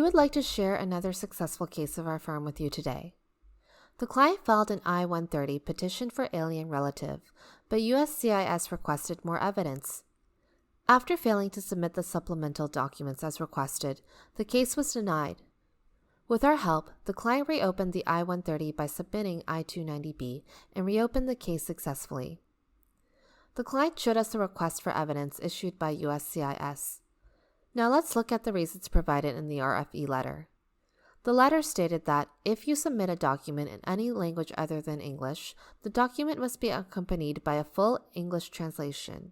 would like to share another successful case of our firm with you today. The client filed an I-130 petition for alien relative, but USCIS requested more evidence. After failing to submit the supplemental documents as requested, the case was denied. With our help, the client reopened the I-130 by submitting I-290B and reopened the case successfully. The client showed us the request for evidence issued by USCIS. Now let's look at the reasons provided in the RFE letter. The letter stated that if you submit a document in any language other than English, the document must be accompanied by a full English translation.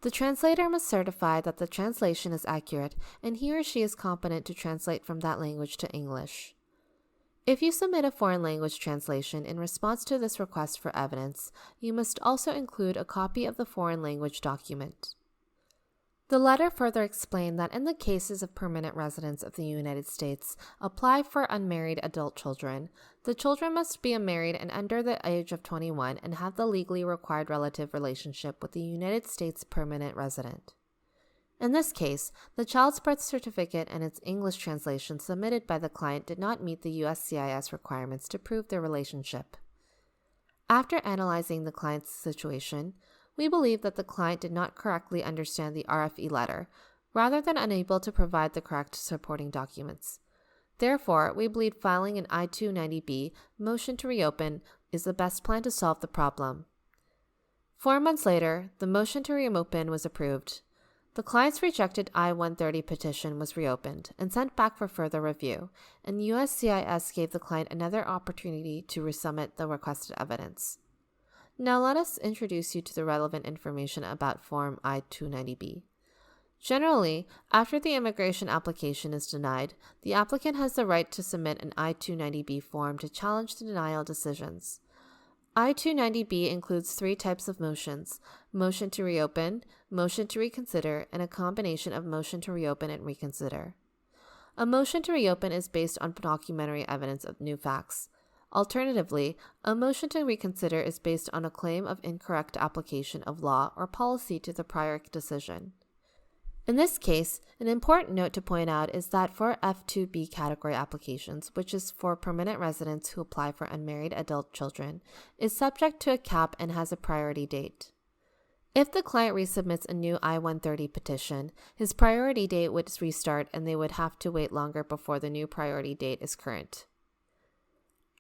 The translator must certify that the translation is accurate and he or she is competent to translate from that language to English. If you submit a foreign language translation in response to this request for evidence, you must also include a copy of the foreign language document. The letter further explained that in the cases of permanent residents of the United States apply for unmarried adult children, the children must be married and under the age of 21 and have the legally required relative relationship with the United States permanent resident. In this case, the child's birth certificate and its English translation submitted by the client did not meet the USCIS requirements to prove their relationship. After analyzing the client's situation, we believe that the client did not correctly understand the RFE letter, rather than unable to provide the correct supporting documents. Therefore, we believe filing an I-290B motion to reopen is the best plan to solve the problem. 4 months later, the motion to reopen was approved. The client's rejected I-130 petition was reopened and sent back for further review, and USCIS gave the client another opportunity to resubmit the requested evidence. Now let us introduce you to the relevant information about Form I-290B. Generally, after the immigration application is denied, the applicant has the right to submit an I-290B form to challenge the denial decisions. I-290B includes 3 types of motions: motion to reopen, motion to reconsider, and a combination of motion to reopen and reconsider. A motion to reopen is based on documentary evidence of new facts. Alternatively, a motion to reconsider is based on a claim of incorrect application of law or policy to the prior decision. In this case, an important note to point out is that for F2B-Category applications, which is for permanent residents who apply for unmarried adult children, is subject to a cap and has a priority date. If the client resubmits a new I-130 petition, his priority date would restart and they would have to wait longer before the new priority date is current.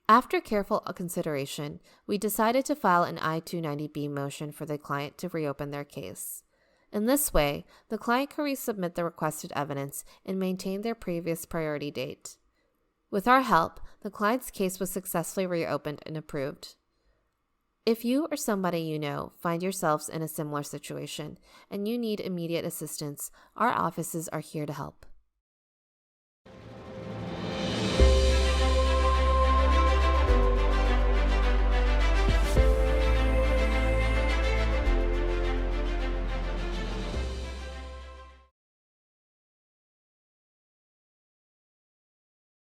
After careful consideration, we decided to file an I-290B motion for the client to reopen their case. In this way, the client could resubmit the requested evidence and maintain their previous priority date. With our help, the client's case was successfully reopened and approved. If you or somebody you know find yourselves in a similar situation and you need immediate assistance, our offices are here to help.